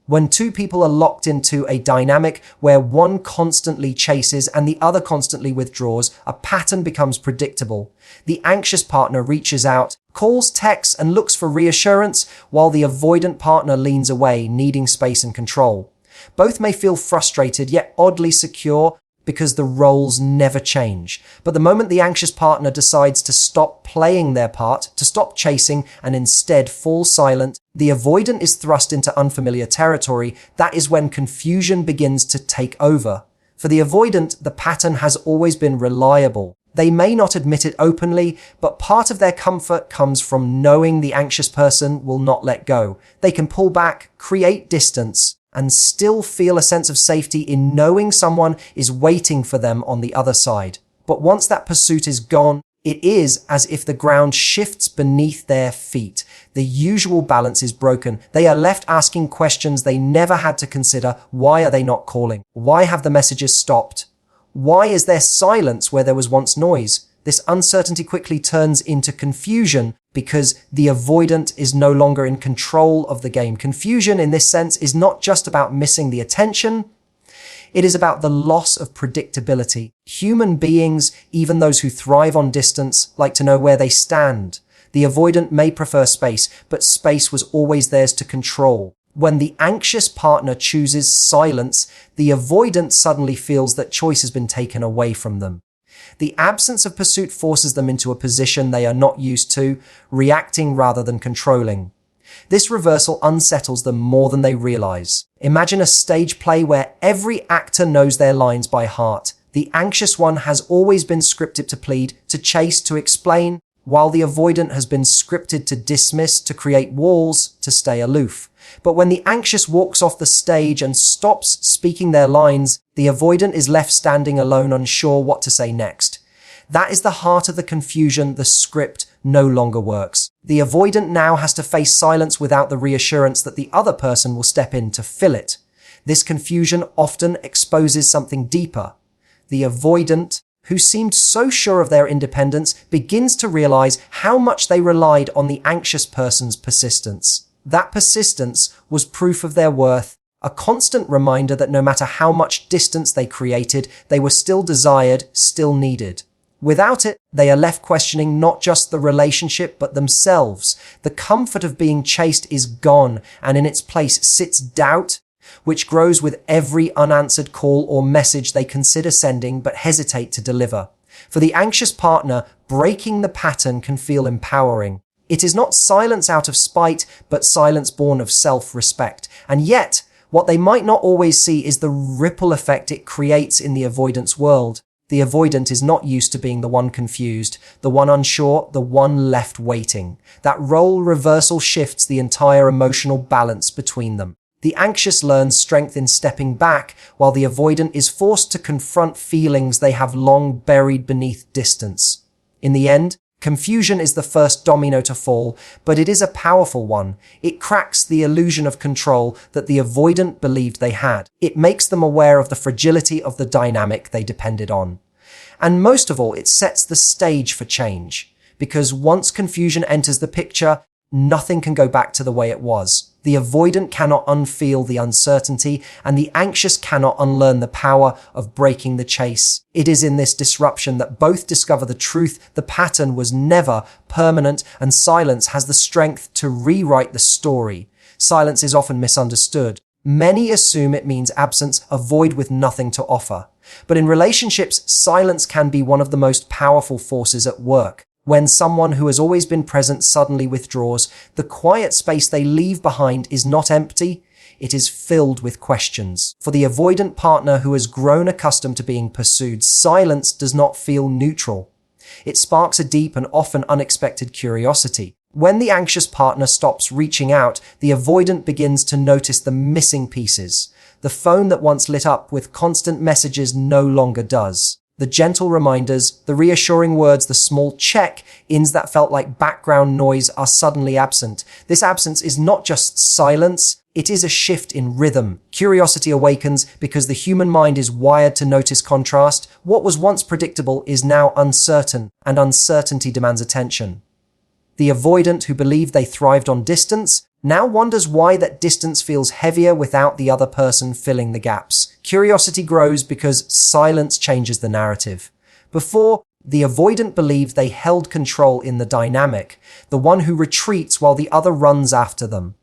When two people are locked into a dynamic where one constantly chases and the other constantly withdraws, a pattern becomes predictable. The anxious partner reaches out, calls, texts, and looks for reassurance, while the avoidant partner leans away, needing space and control. Both may feel frustrated, yet oddly secure, because the roles never change. But the moment the anxious partner decides to stop playing their part, to stop chasing, and instead fall silent, the avoidant is thrust into unfamiliar territory. That is when confusion begins to take over. For the avoidant, the pattern has always been reliable. They may not admit it openly, but part of their comfort comes from knowing the anxious person will not let go. They can pull back, create distance, and still feel a sense of safety in knowing someone is waiting for them on the other side. But once that pursuit is gone, it is as if the ground shifts beneath their feet. The usual balance is broken. They are left asking questions they never had to consider. Why are they not calling? Why have the messages stopped? Why is there silence where there was once noise? This uncertainty quickly turns into confusion because the avoidant is no longer in control of the game. Confusion in this sense is not just about missing the attention. It is about the loss of predictability. Human beings, even those who thrive on distance, like to know where they stand. The avoidant may prefer space, but space was always theirs to control. When the anxious partner chooses silence, the avoidant suddenly feels that choice has been taken away from them. The absence of pursuit forces them into a position they are not used to, reacting rather than controlling. This reversal unsettles them more than they realize. Imagine a stage play where every actor knows their lines by heart. The anxious one has always been scripted to plead, to chase, to explain, while the avoidant has been scripted to dismiss, to create walls, to stay aloof. But when the anxious walks off the stage and stops speaking their lines, the avoidant is left standing alone, unsure what to say next. That is the heart of the confusion. The script no longer works. The avoidant now has to face silence without the reassurance that the other person will step in to fill it. This confusion often exposes something deeper. The avoidant, who seemed so sure of their independence, begins to realize how much they relied on the anxious person's persistence. That persistence was proof of their worth, a constant reminder that no matter how much distance they created, they were still desired, still needed. Without it, they are left questioning not just the relationship, but themselves. The comfort of being chased is gone, and in its place sits doubt, which grows with every unanswered call or message they consider sending but hesitate to deliver. For the anxious partner, breaking the pattern can feel empowering. It is not silence out of spite, but silence born of self-respect. And yet, what they might not always see is the ripple effect it creates in the avoidance world. The avoidant is not used to being the one confused, the one unsure, the one left waiting. That role reversal shifts the entire emotional balance between them. The anxious learns strength in stepping back, while the avoidant is forced to confront feelings they have long buried beneath distance. In the end, confusion is the first domino to fall, but it is a powerful one. It cracks the illusion of control that the avoidant believed they had. It makes them aware of the fragility of the dynamic they depended on. And most of all, it sets the stage for change. Because once confusion enters the picture, nothing can go back to the way it was. The avoidant cannot unfeel the uncertainty, and the anxious cannot unlearn the power of breaking the chase. It is in this disruption that both discover the truth. The pattern was never permanent, and silence has the strength to rewrite the story. Silence is often misunderstood. Many assume it means absence, a void with nothing to offer. But in relationships, silence can be one of the most powerful forces at work. When someone who has always been present suddenly withdraws, the quiet space they leave behind is not empty, it is filled with questions. For the avoidant partner who has grown accustomed to being pursued, silence does not feel neutral. It sparks a deep and often unexpected curiosity. When the anxious partner stops reaching out, the avoidant begins to notice the missing pieces. The phone that once lit up with constant messages no longer does. The gentle reminders, the reassuring words, the small check-ins that felt like background noise are suddenly absent. This absence is not just silence, it is a shift in rhythm. Curiosity awakens because the human mind is wired to notice contrast. What was once predictable is now uncertain, and uncertainty demands attention. The avoidant who believed they thrived on distance now wonders why that distance feels heavier without the other person filling the gaps. Curiosity grows because silence changes the narrative. Before, the avoidant believed they held control in the dynamic, the one who retreats while the other runs after them.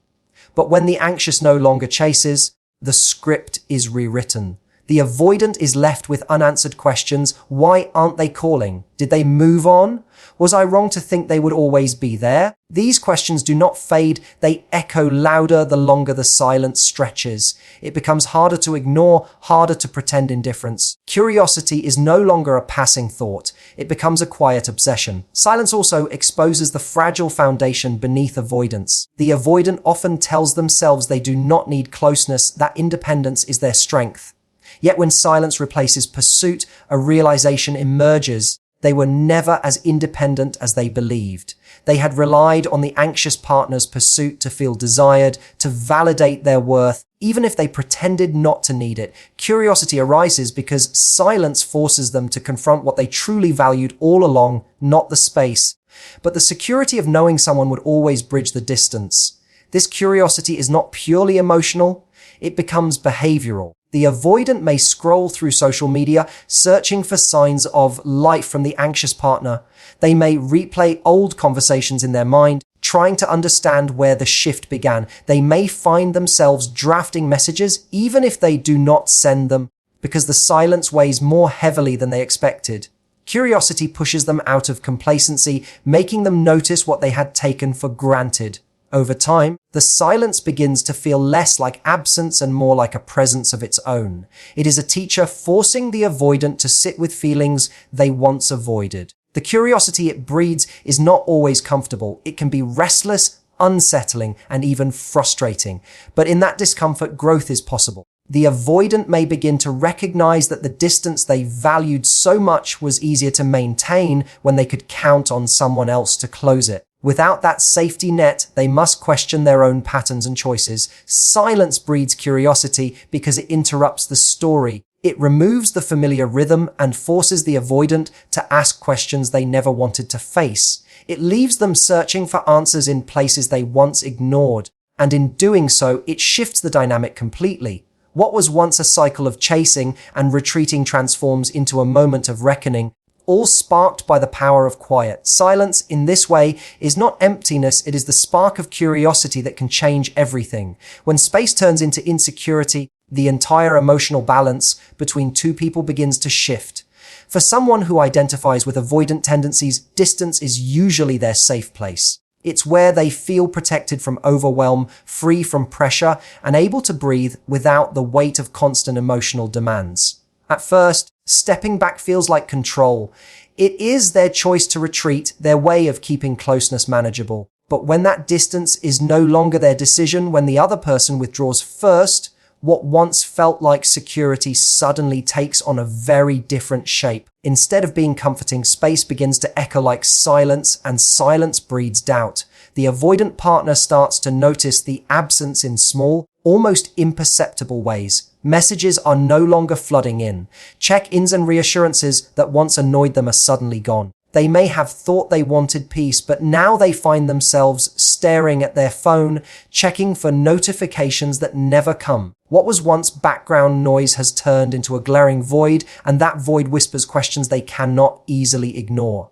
But when the anxious no longer chases, the script is rewritten. The avoidant is left with unanswered questions. Why aren't they calling? Did they move on? Was I wrong to think they would always be there? These questions do not fade. They echo louder the longer the silence stretches. It becomes harder to ignore, harder to pretend indifference. Curiosity is no longer a passing thought. It becomes a quiet obsession. Silence also exposes the fragile foundation beneath avoidance. The avoidant often tells themselves they do not need closeness, that independence is their strength. Yet when silence replaces pursuit, a realization emerges. They were never as independent as they believed. They had relied on the anxious partner's pursuit to feel desired, to validate their worth, even if they pretended not to need it. Curiosity arises because silence forces them to confront what they truly valued all along, not the space. But the security of knowing someone would always bridge the distance. This curiosity is not purely emotional, it becomes behavioral. The avoidant may scroll through social media, searching for signs of life from the anxious partner. They may replay old conversations in their mind, trying to understand where the shift began. They may find themselves drafting messages, even if they do not send them, because the silence weighs more heavily than they expected. Curiosity pushes them out of complacency, making them notice what they had taken for granted. Over time, the silence begins to feel less like absence and more like a presence of its own. It is a teacher forcing the avoidant to sit with feelings they once avoided. The curiosity it breeds is not always comfortable. It can be restless, unsettling, and even frustrating. But in that discomfort, growth is possible. The avoidant may begin to recognize that the distance they valued so much was easier to maintain when they could count on someone else to close it. Without that safety net, they must question their own patterns and choices. Silence breeds curiosity because it interrupts the story. It removes the familiar rhythm and forces the avoidant to ask questions they never wanted to face. It leaves them searching for answers in places they once ignored. And in doing so, it shifts the dynamic completely. What was once a cycle of chasing and retreating transforms into a moment of reckoning, all sparked by the power of quiet. Silence, in this way, is not emptiness, it is the spark of curiosity that can change everything. When space turns into insecurity, the entire emotional balance between two people begins to shift. For someone who identifies with avoidant tendencies, distance is usually their safe place. It's where they feel protected from overwhelm, free from pressure, and able to breathe without the weight of constant emotional demands. At first, stepping back feels like control. It is their choice to retreat, their way of keeping closeness manageable. But when that distance is no longer their decision, when the other person withdraws first, what once felt like security suddenly takes on a very different shape. Instead of being comforting, space begins to echo like silence, and silence breeds doubt. The avoidant partner starts to notice the absence in small, almost imperceptible ways. Messages are no longer flooding in. Check-ins and reassurances that once annoyed them are suddenly gone. They may have thought they wanted peace, but now they find themselves staring at their phone, checking for notifications that never come. What was once background noise has turned into a glaring void, and that void whispers questions they cannot easily ignore.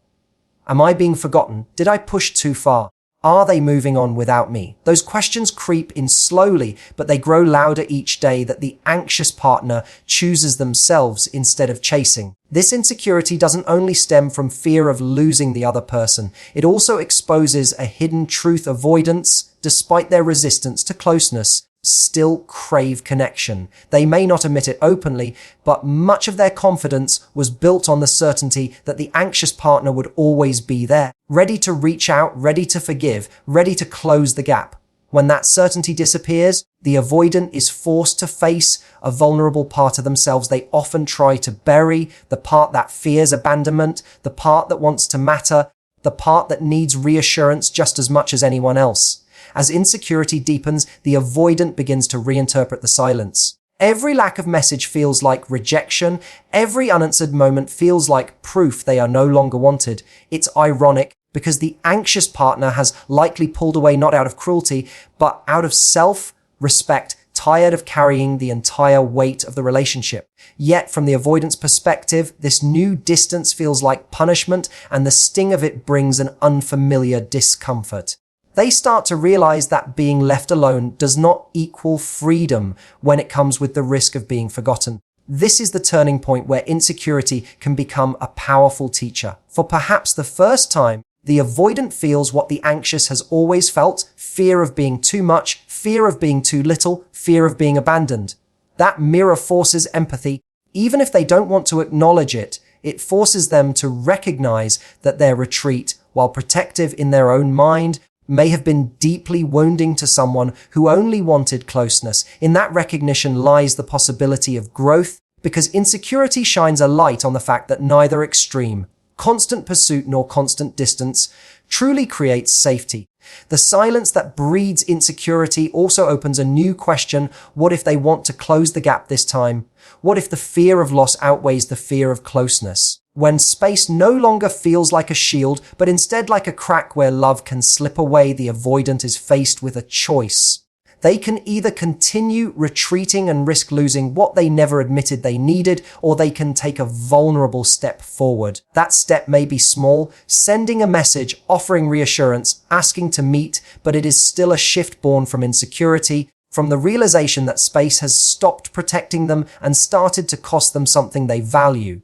Am I being forgotten? Did I push too far? Are they moving on without me? Those questions creep in slowly, but they grow louder each day that the anxious partner chooses themselves instead of chasing. This insecurity doesn't only stem from fear of losing the other person, it also exposes a hidden truth. Avoidance, despite their resistance to closeness, still crave connection. They may not admit it openly, but much of their confidence was built on the certainty that the anxious partner would always be there, ready to reach out, ready to forgive, ready to close the gap. When that certainty disappears, the avoidant is forced to face a vulnerable part of themselves they often try to bury, the part that fears abandonment, the part that wants to matter, the part that needs reassurance just as much as anyone else. As insecurity deepens, the avoidant begins to reinterpret the silence. Every lack of message feels like rejection. Every unanswered moment feels like proof they are no longer wanted. It's ironic, because the anxious partner has likely pulled away not out of cruelty, but out of self-respect, tired of carrying the entire weight of the relationship. Yet, from the avoidance perspective, this new distance feels like punishment, and the sting of it brings an unfamiliar discomfort. They start to realize that being left alone does not equal freedom when it comes with the risk of being forgotten. This is the turning point where insecurity can become a powerful teacher. For perhaps the first time, the avoidant feels what the anxious has always felt: fear of being too much, fear of being too little, fear of being abandoned. That mirror forces empathy. Even if they don't want to acknowledge it, it forces them to recognize that their retreat, while protective in their own mind, may have been deeply wounding to someone who only wanted closeness. In that recognition lies the possibility of growth, because insecurity shines a light on the fact that neither extreme, constant pursuit nor constant distance, truly creates safety. The silence that breeds insecurity also opens a new question: what if they want to close the gap this time? What if the fear of loss outweighs the fear of closeness? When space no longer feels like a shield, but instead like a crack where love can slip away, the avoidant is faced with a choice. They can either continue retreating and risk losing what they never admitted they needed, or they can take a vulnerable step forward. That step may be small, sending a message, offering reassurance, asking to meet, but it is still a shift born from insecurity, from the realization that space has stopped protecting them and started to cost them something they value.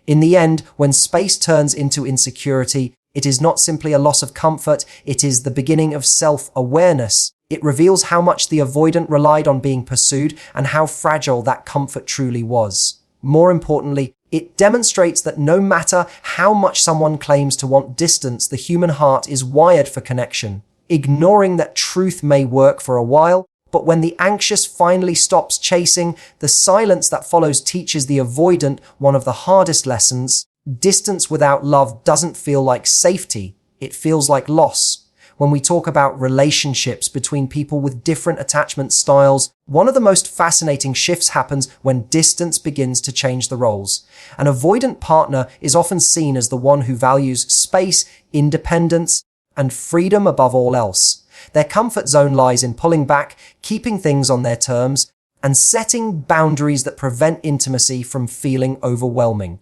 In the end, when space turns into insecurity, it is not simply a loss of comfort, it is the beginning of self-awareness. It reveals how much the avoidant relied on being pursued and how fragile that comfort truly was. More importantly, it demonstrates that no matter how much someone claims to want distance, the human heart is wired for connection. Ignoring that truth may work for a while, but when the anxious finally stops chasing, the silence that follows teaches the avoidant one of the hardest lessons. Distance without love doesn't feel like safety, it feels like loss. When we talk about relationships between people with different attachment styles, one of the most fascinating shifts happens when distance begins to change the roles. An avoidant partner is often seen as the one who values space, independence, and freedom above all else. Their comfort zone lies in pulling back, keeping things on their terms, and setting boundaries that prevent intimacy from feeling overwhelming.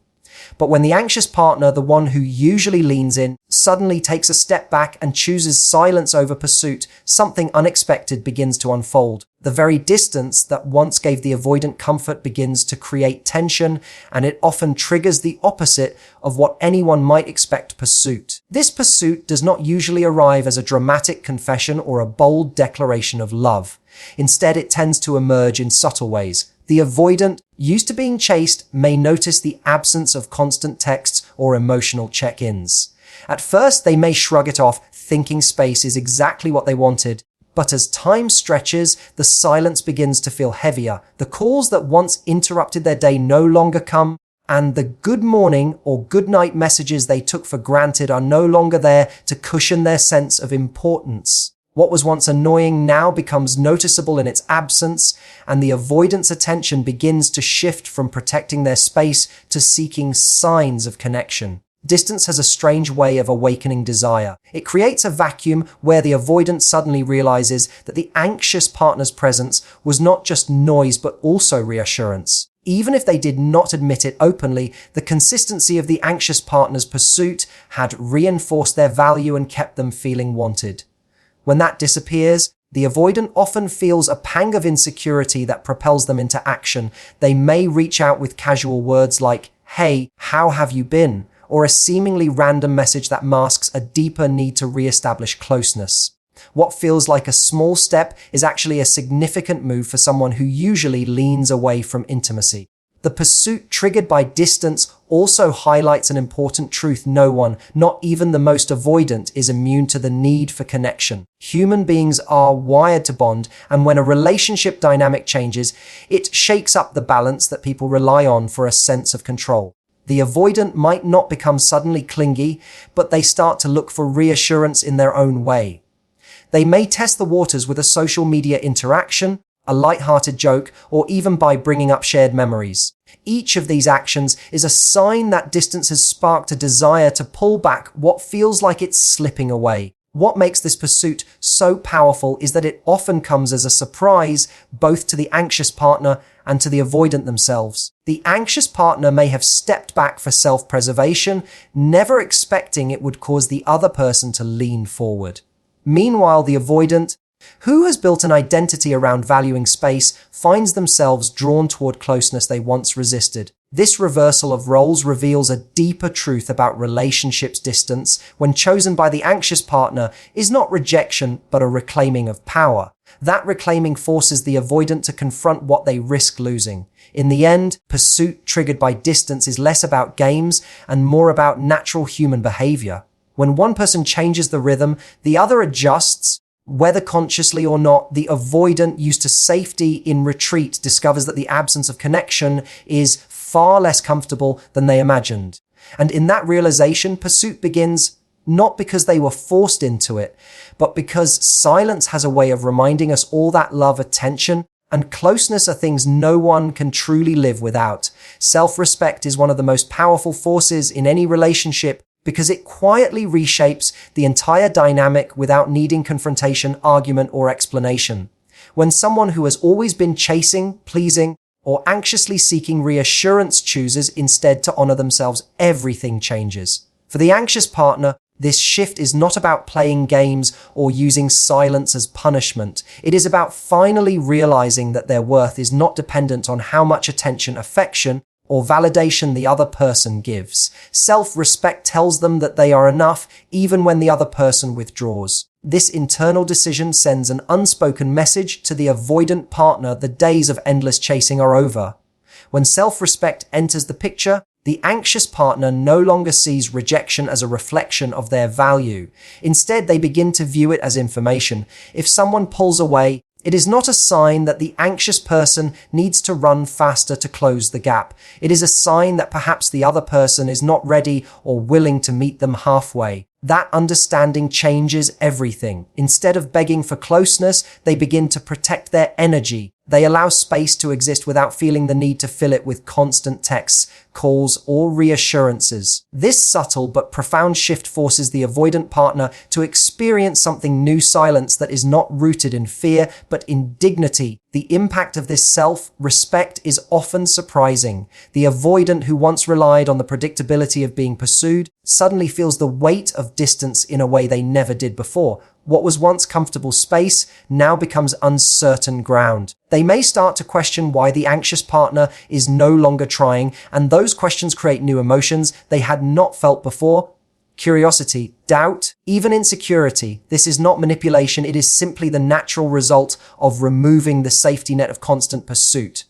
But when the anxious partner, the one who usually leans in, suddenly takes a step back and chooses silence over pursuit, something unexpected begins to unfold. The very distance that once gave the avoidant comfort begins to create tension, and it often triggers the opposite of what anyone might expect: pursuit. This pursuit does not usually arrive as a dramatic confession or a bold declaration of love. Instead, it tends to emerge in subtle ways. The avoidant, used to being chased, may notice the absence of constant texts or emotional check-ins. At first, they may shrug it off, thinking space is exactly what they wanted. But as time stretches, the silence begins to feel heavier. The calls that once interrupted their day no longer come, and the good morning or good night messages they took for granted are no longer there to cushion their sense of importance. What was once annoying now becomes noticeable in its absence, and the avoidant's attention begins to shift from protecting their space to seeking signs of connection. Distance has a strange way of awakening desire. It creates a vacuum where the avoidant suddenly realizes that the anxious partner's presence was not just noise but also reassurance. Even if they did not admit it openly, the consistency of the anxious partner's pursuit had reinforced their value and kept them feeling wanted. When that disappears, the avoidant often feels a pang of insecurity that propels them into action. They may reach out with casual words like, "Hey, how have you been?" or a seemingly random message that masks a deeper need to re-establish closeness. What feels like a small step is actually a significant move for someone who usually leans away from intimacy. The pursuit triggered by distance also highlights an important truth: no one, not even the most avoidant, is immune to the need for connection. Human beings are wired to bond, and when a relationship dynamic changes, it shakes up the balance that people rely on for a sense of control. The avoidant might not become suddenly clingy, but they start to look for reassurance in their own way. They may test the waters with a social media interaction, a light-hearted joke, or even by bringing up shared memories. Each of these actions is a sign that distance has sparked a desire to pull back what feels like it's slipping away. What makes this pursuit so powerful is that it often comes as a surprise both to the anxious partner and to the avoidant themselves. The anxious partner may have stepped back for self-preservation, never expecting it would cause the other person to lean forward. Meanwhile, the avoidant, who has built an identity around valuing space, finds themselves drawn toward closeness they once resisted. This reversal of roles reveals a deeper truth about relationships' distance, when chosen by the anxious partner, is not rejection but a reclaiming of power. That reclaiming forces the avoidant to confront what they risk losing. In the end, pursuit triggered by distance is less about games and more about natural human behavior. When one person changes the rhythm, the other adjusts. Whether consciously or not, the avoidant, used to safety in retreat, discovers that the absence of connection is far less comfortable than they imagined. And in that realization, pursuit begins not because they were forced into it, but because silence has a way of reminding us all that love, attention, and closeness are things no one can truly live without. Self-respect is one of the most powerful forces in any relationship, because it quietly reshapes the entire dynamic without needing confrontation, argument, or explanation. When someone who has always been chasing, pleasing, or anxiously seeking reassurance chooses instead to honor themselves, everything changes. For the anxious partner, this shift is not about playing games or using silence as punishment. It is about finally realizing that their worth is not dependent on how much attention, affection, or validation the other person gives. Self-respect tells them that they are enough even when the other person withdraws. This internal decision sends an unspoken message to the avoidant partner: the days of endless chasing are over. When self-respect enters the picture, the anxious partner no longer sees rejection as a reflection of their value. Instead, they begin to view it as information. If someone pulls away, it is not a sign that the anxious person needs to run faster to close the gap. It is a sign that perhaps the other person is not ready or willing to meet them halfway. That understanding changes everything. Instead of begging for closeness, they begin to protect their energy. They allow space to exist without feeling the need to fill it with constant texts, calls, or reassurances. This subtle but profound shift forces the avoidant partner to experience something new: silence that is not rooted in fear, but in dignity. The impact of this self-respect is often surprising. The avoidant, who once relied on the predictability of being pursued, suddenly feels the weight of distance in a way they never did before. What was once comfortable space now becomes uncertain ground. They may start to question why the anxious partner is no longer trying, and those questions create new emotions they had not felt before. Curiosity, doubt, even insecurity. This is not manipulation, it is simply the natural result of removing the safety net of constant pursuit.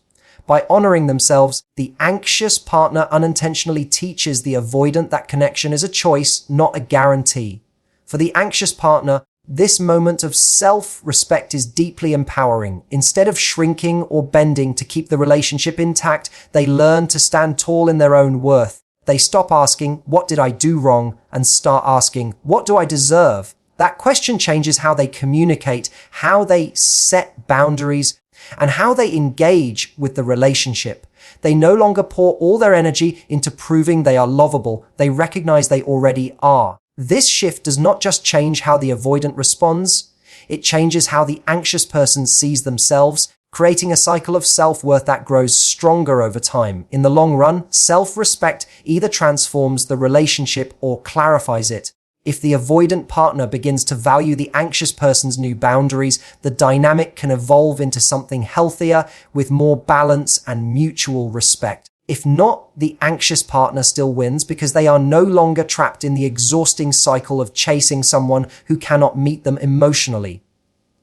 By honoring themselves, the anxious partner unintentionally teaches the avoidant that connection is a choice, not a guarantee. For the anxious partner, this moment of self-respect is deeply empowering. Instead of shrinking or bending to keep the relationship intact, they learn to stand tall in their own worth. They stop asking, "What did I do wrong?" and start asking, "What do I deserve?" That question changes how they communicate, how they set boundaries, and how they engage with the relationship. They no longer pour all their energy into proving they are lovable. They recognize they already are. This shift does not just change how the avoidant responds, it changes how the anxious person sees themselves, creating a cycle of self-worth that grows stronger over time. In the long run, self-respect either transforms the relationship or clarifies it. If the avoidant partner begins to value the anxious person's new boundaries, the dynamic can evolve into something healthier with more balance and mutual respect. If not, the anxious partner still wins because they are no longer trapped in the exhausting cycle of chasing someone who cannot meet them emotionally.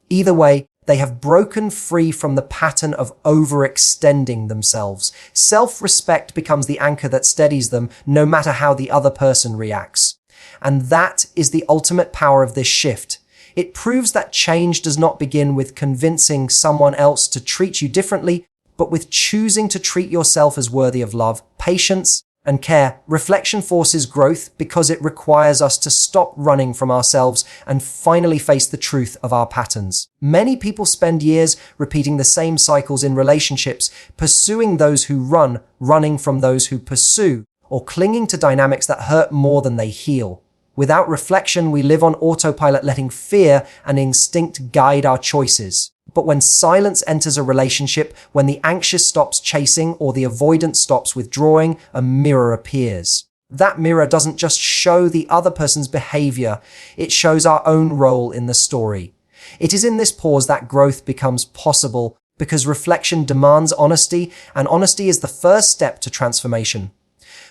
Either way, they have broken free from the pattern of overextending themselves. Self-respect becomes the anchor that steadies them, no matter how the other person reacts. And that is the ultimate power of this shift. It proves that change does not begin with convincing someone else to treat you differently, but with choosing to treat yourself as worthy of love, patience, and care. Reflection forces growth because it requires us to stop running from ourselves and finally face the truth of our patterns. Many people spend years repeating the same cycles in relationships, pursuing those who run, running from those who pursue, or clinging to dynamics that hurt more than they heal. Without reflection, we live on autopilot, letting fear and instinct guide our choices. But when silence enters a relationship, when the anxious stops chasing or the avoidant stops withdrawing, a mirror appears. That mirror doesn't just show the other person's behavior, it shows our own role in the story. It is in this pause that growth becomes possible, because reflection demands honesty, and honesty is the first step to transformation.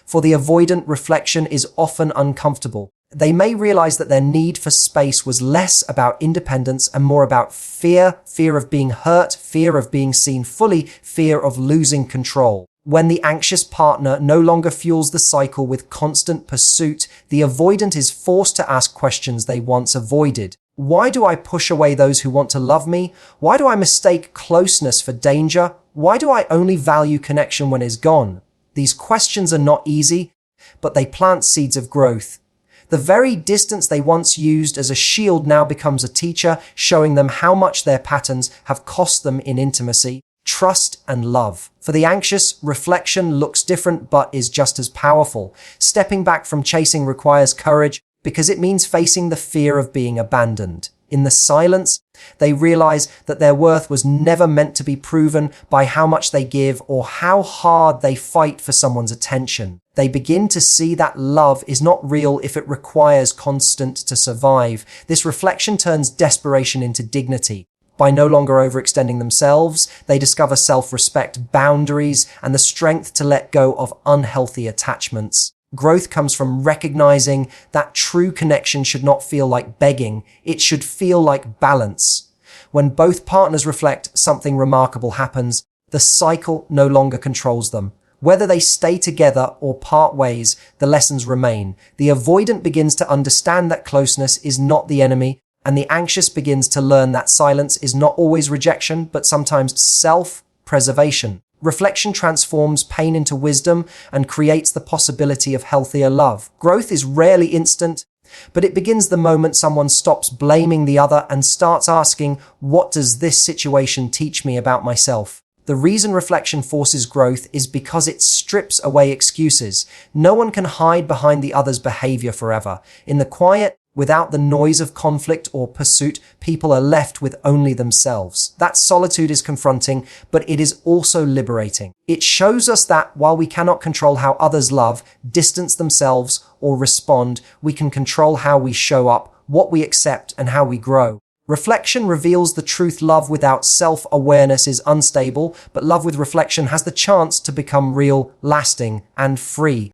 For the avoidant, reflection is often uncomfortable. They may realize that their need for space was less about independence and more about fear of being hurt, fear of being seen fully, fear of losing control. When the anxious partner no longer fuels the cycle with constant pursuit, the avoidant is forced to ask questions they once avoided. Why do I push away those who want to love me? Why do I mistake closeness for danger? Why do I only value connection when it's gone? These questions are not easy, but they plant seeds of growth. The very distance they once used as a shield now becomes a teacher, showing them how much their patterns have cost them in intimacy, trust, and love. For the anxious, reflection looks different but is just as powerful. Stepping back from chasing requires courage because it means facing the fear of being abandoned. In the silence, they realize that their worth was never meant to be proven by how much they give or how hard they fight for someone's attention. They begin to see that love is not real if it requires constant to survive. This reflection turns desperation into dignity. By no longer overextending themselves, they discover self-respect, boundaries, and the strength to let go of unhealthy attachments. Growth comes from recognizing that true connection should not feel like begging, it should feel like balance. When both partners reflect, something remarkable happens. The cycle no longer controls them. Whether they stay together or part ways, the lessons remain. The avoidant begins to understand that closeness is not the enemy, and the anxious begins to learn that silence is not always rejection, but sometimes self-preservation. Reflection transforms pain into wisdom and creates the possibility of healthier love. Growth is rarely instant, but it begins the moment someone stops blaming the other and starts asking, what does this situation teach me about myself? The reason reflection forces growth is because it strips away excuses. No one can hide behind the other's behavior forever. In the quiet, without the noise of conflict or pursuit, people are left with only themselves. That solitude is confronting, but it is also liberating. It shows us that while we cannot control how others love, distance themselves, or respond, we can control how we show up, what we accept, and how we grow. Reflection reveals the truth. Love without self-awareness is unstable, but love with reflection has the chance to become real, lasting, and free.